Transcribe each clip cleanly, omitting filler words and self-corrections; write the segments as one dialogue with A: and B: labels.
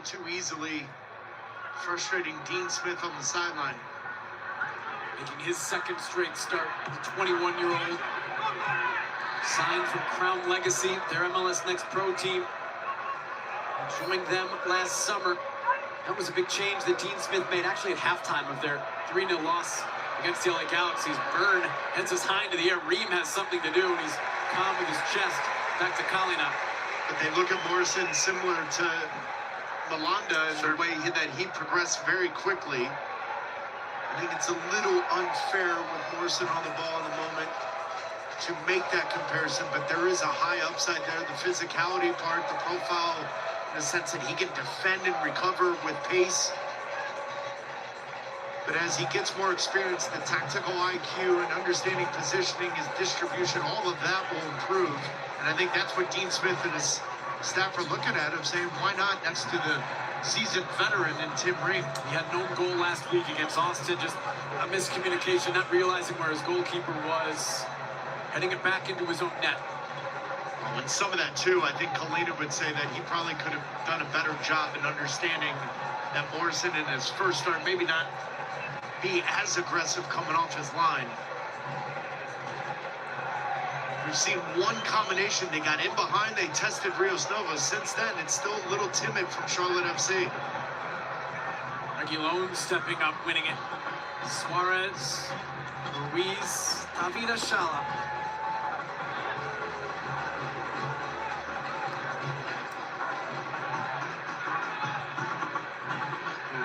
A: too easily, frustrating Dean Smith on the sideline.
B: Making his second straight start, the 21-year-old. Signed from Crown Legacy, their MLS Next Pro team. Joined them last summer. That was a big change that Dean Smith made actually at halftime of their 3-0 loss against the LA Galaxy. Byrne heads his high into the air. Ream has something to do, and he's calm with his chest. Back to Kalina.
A: But they look at Morrison similar to Malanda in the way that he progressed very quickly. I think it's a little unfair with Morrison on the ball in the moment to make that comparison, but there is a high upside there. The physicality part, the profile, in the sense that he can defend and recover with pace. But as he gets more experience, the tactical IQ and understanding positioning, his distribution, all of that will improve. And I think that's what Dean Smith and his staff are looking at him, saying, why not next to the seasoned veteran in Tim Ream?
B: He had no goal last week against Austin, just a miscommunication, not realizing where his goalkeeper was, heading it back into his own net.
A: Well, and some of that too, I think Kalina would say that he probably could have done a better job in understanding that Morrison in his first start maybe not be as aggressive coming off his line. We've seen one combination. They got in behind, they tested Rios Novos. Since then, it's still a little timid from Charlotte FC.
B: Reguilón stepping up, winning it. Suarez, Ruiz, David Ashala.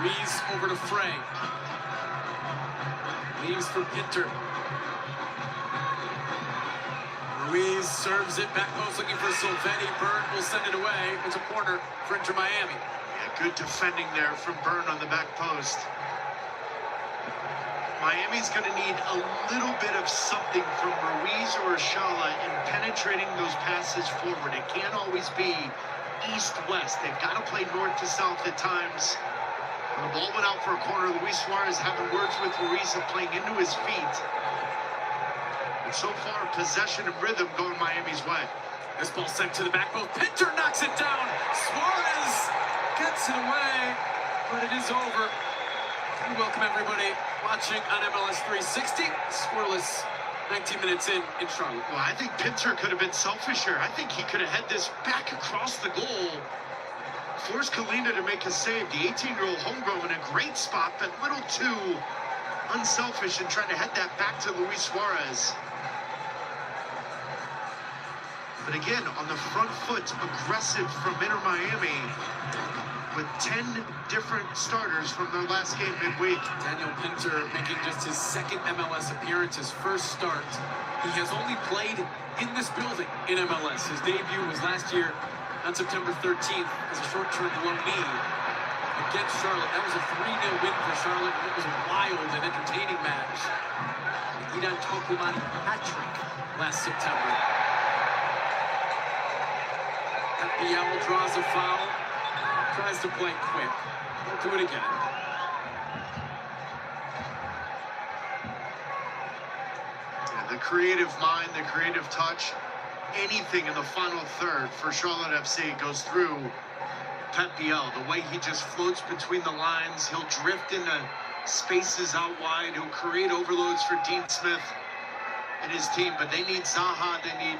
B: Ruiz over to Frey. Leaves for Pinter. Ruiz serves it back post, looking for Silvetti. Byrne will send it away. It's a corner for Inter Miami.
A: Yeah, good defending there from Byrne on the back post. Miami's going to need a little bit of something from Ruiz or Ashala in penetrating those passes forward. It can't always be east-west. They've got to play north to south at times. The ball went out for a corner. Luis Suarez having words with Ruiz of playing into his feet. And so far, possession and rhythm going Miami's way.
B: This ball sent to the back post. Pinter knocks it down. Suarez gets it away, but it is over. We welcome everybody watching on MLS 360. Scoreless 19 minutes in Charlotte.
A: Well, I think Pinter could have been selfish here. I think he could have had this back across the goal. Forced Kalina to make a save. The 18-year-old homegrown in a great spot, but a little too unselfish in trying to head that back to Luis Suarez. But again, on the front foot, aggressive from Inter Miami with 10 different starters from their last game midweek.
B: Daniel Pinter making just his second MLS appearance, his first start. He has only played in this building in MLS. His debut was last year on September 13th as a short-term loanee against Charlotte. That was a 3-0 win for Charlotte. It was a wild and entertaining match. Idan Tokumani hat-trick last September. Biel draws a foul, tries to play quick. He'll do it again.
A: Yeah, the creative mind, the creative touch. Anything in the final third for Charlotte FC goes through Pep Biel. The way he just floats between the lines, he'll drift into spaces out wide, he'll create overloads for Dean Smith and his team, but they need Zaha, they need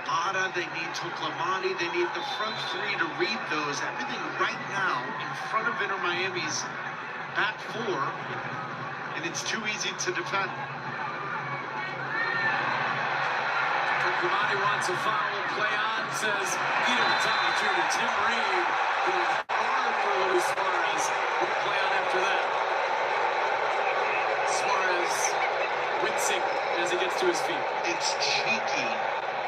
A: Abada, they need Toklamani, they need the front three to read those. Everything right now in front of Inter Miami's back four, and it's too easy to defend.
B: Toklamani wants a foul, play on, says Guido Matani to Tim Ream, going hard for Luis Suarez. Won't play on after that. Suarez wincing as he gets to his feet.
A: It's cheeky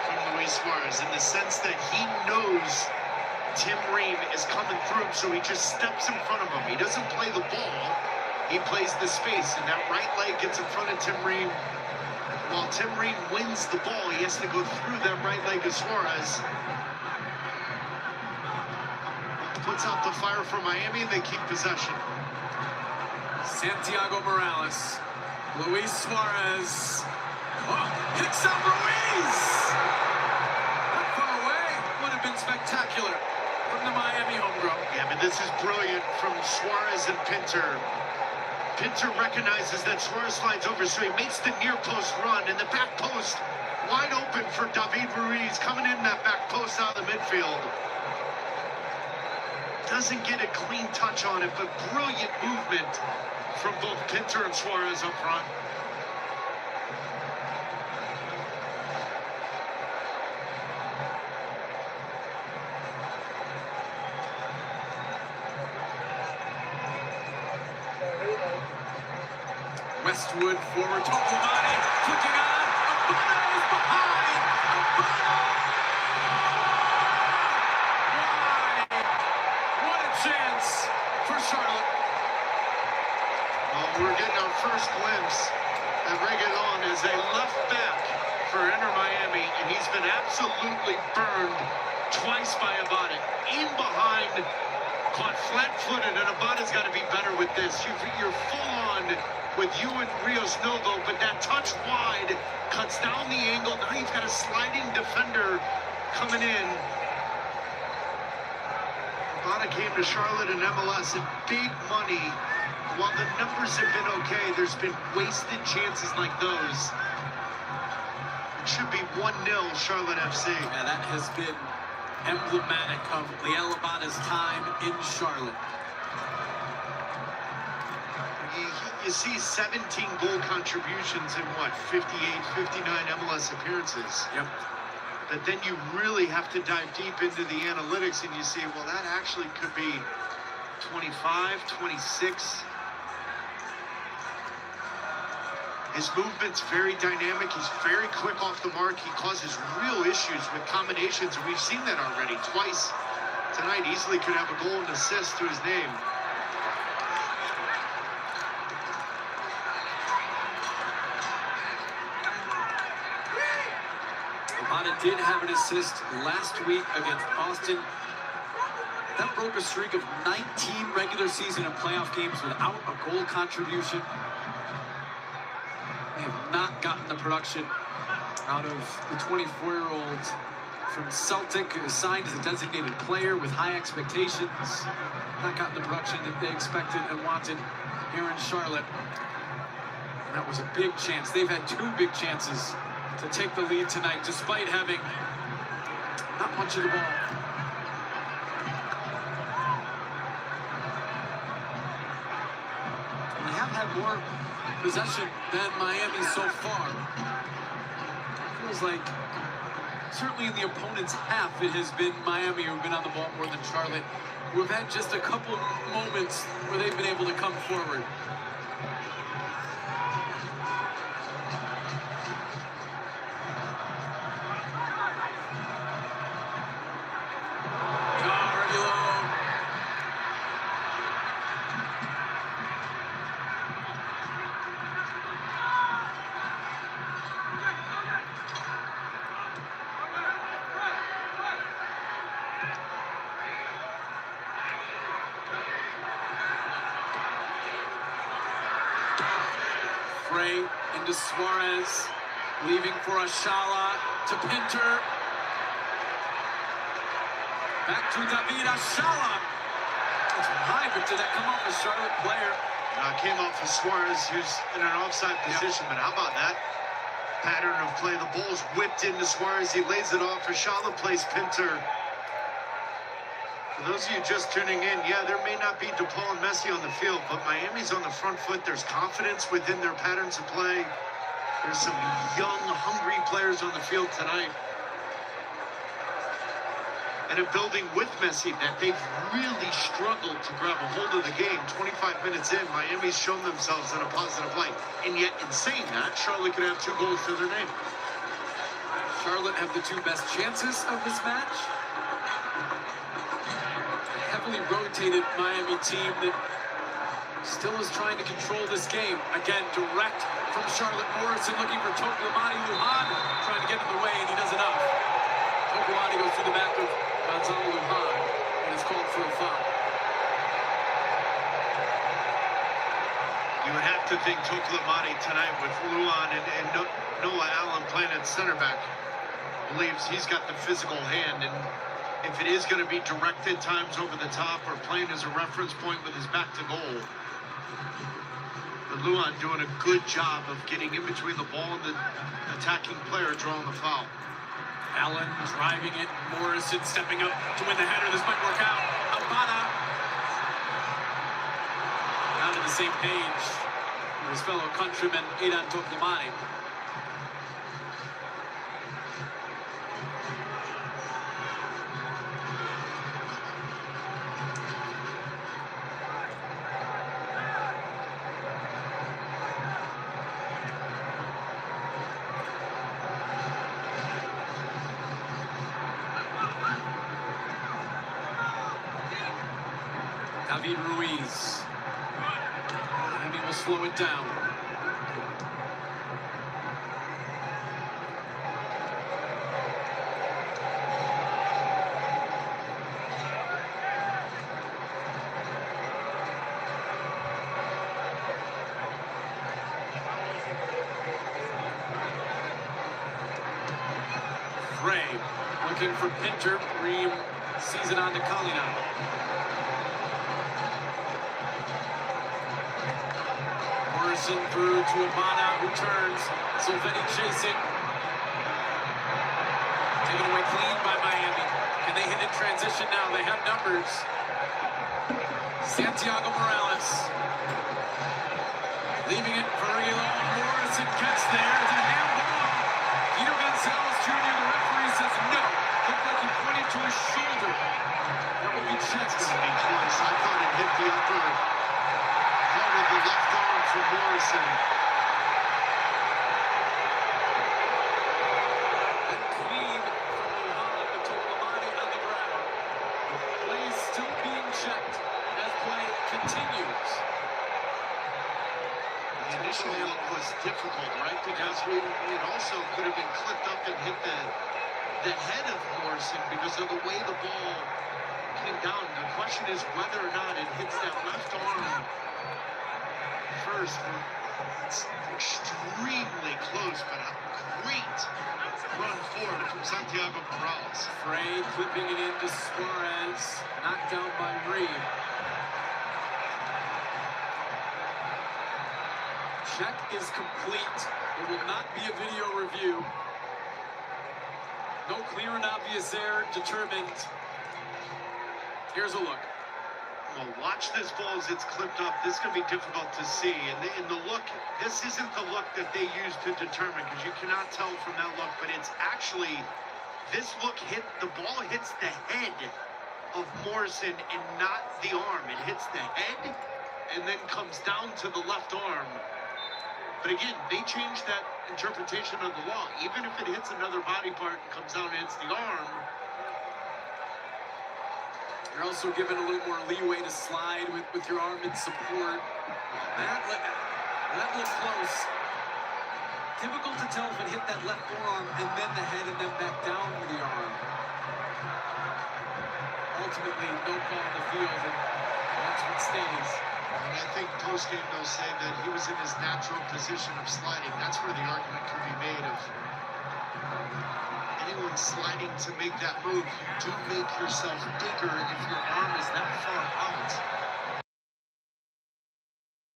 A: from Luis Suarez in the sense that he knows Tim Ream is coming through, so he just steps in front of him. He doesn't play the ball, he plays the space, and that right leg gets in front of Tim Ream. While Tim Ream wins the ball, he has to go through that right leg of Suarez. Puts out the fire for Miami, and they keep possession.
B: Santiago Morales, Luis Suarez, picks up Ruiz! Not far away, would have been spectacular for from the Miami homegrown.
A: Yeah, but this is brilliant from Suarez and Pinter. Pinter recognizes that Suarez slides over, so he makes the near post run, and the back post wide open for David Ruiz coming in that back post out of the midfield. Doesn't get a clean touch on it, but brilliant movement from both Pinter and Suarez up front.
B: Westwood forward, Tokumani, flicking on, Abada is behind, Abada! Why? What a chance for Charlotte.
A: Well, we're getting our first glimpse at Reguilon as a left back for Inter Miami, and he's been absolutely burned twice by Abada. In behind, caught flat-footed, and Abada's got to be better with this. You're full on with you and Rios Novo, but that touch wide cuts down the angle. Now you've got a sliding defender coming in. Abada came to Charlotte and MLS at big money. While the numbers have been okay, there's been wasted chances like those. It should be 1-0 Charlotte FC.
B: Yeah, that has been emblematic of Liel Abada's time in Charlotte.
A: You see 17 goal contributions in what, 58, 59 MLS appearances.
B: Yep.
A: But then you really have to dive deep into the analytics and you see, well, that actually could be 25, 26. His movement's very dynamic. He's very quick off the mark. He causes real issues with combinations, and we've seen that already twice tonight. Easily could have a goal and assist to his name.
B: Abada did have an assist last week against Austin. That broke a streak of 19 regular season and playoff games without a goal contribution. They have not gotten the production out of the 24-year-old from Celtic, who is signed as a designated player with high expectations. Not gotten the production that they expected and wanted here in Charlotte. And that was a big chance. They've had two big chances to take the lead tonight, despite having not much of the ball. They have had more possession than Miami so far. It feels like, certainly in the opponent's half, it has been Miami who've been on the ball more than Charlotte, who have had just a couple moments where they've been able to come forward. Frey into Suarez, leaving for Ashala to Pinter. Back to David Ashala. It's high, but did that come off a Charlotte player?
A: Came off of Suarez, who's in an offside position, but how about that pattern of play? The ball's whipped into Suarez, he lays it off. Ashala plays Pinter. For those of you just tuning in, yeah, there may not be DePaul and Messi on the field, but Miami's on the front foot. There's confidence within their patterns of play. There's some young, hungry players on the field tonight. And a building with Messi that they've really struggled to grab a hold of the game. 25 minutes in, Miami's shown themselves in a positive light. And yet, in saying that, Charlotte could have 2 goals to their name.
B: Charlotte have the 2 best chances of this match. Heavily rotated Miami team that still is trying to control this game. Again, direct from Charlotte Morrison, looking for Tokumani Lujan, trying to get in the way, and he does enough. Tokumani goes through the back of Gonzalo Lujan, and it's called for a foul.
A: You would have to think Tokumani tonight with Lujan and Noah Allen playing at center back believes he's got the physical hand, and if it is going to be directed times over the top or playing as a reference point with his back to goal. But Luan doing a good job of getting in between the ball and the attacking player drawing the foul.
B: Allen driving it. Morrison stepping up to win the header. This might work out. Abada. Not on the same page with his fellow countryman, Aidan Tokimani. David Ruiz. Miami will slow it down. Frey looking for Pinter. Ream sees it on to Kalina. Morrison through to Abada, who turns. Silvetti chasing. Taken away clean by Miami. Can they hit in transition now? They have numbers. Santiago Morales. Leaving it for Elo. Morrison gets there. It's a handball. Guido Gonzalez Jr., the referee says no. Looked like he pointed to his shoulder. That would be checked.
A: It's going to be close. I thought it hit the upper part of the left arm for Morrison.
B: And clean from Luan to Tolamani on the ground. Play is still being checked as play continues.
A: The initial look was difficult, right? Because it also could have been clipped up and hit the head of Morrison because of the way the ball came down. The question is whether or not it hits that left arm first. It's extremely close, but a great run forward from Santiago Morales.
B: Frey clipping it into Suarez, knocked down by Reed. Check is complete. It will not be a video review. No clear and obvious error determined. Here's a look.
A: Well, watch this ball as it's clipped up. This is going to be difficult to see. And the look, this isn't the look that they use to determine because you cannot tell from that look, but it's actually, this look the ball hits the head of Morrison and not the arm. It hits the head and then comes down to the left arm. But again, they changed that interpretation of the law. Even if it hits another body part and comes down and hits the arm,
B: you're also given a little more leeway to slide with your arm in support. That looked close. Difficult to tell if it hit that left forearm and then the head and then back down to the arm. Ultimately, no call on the field, and that's what stays.
A: And I think post-game they'll say that he was in his natural position of sliding. That's where the argument could be made of anyone sliding to make that move. You do make yourself bigger if your arm is that far out.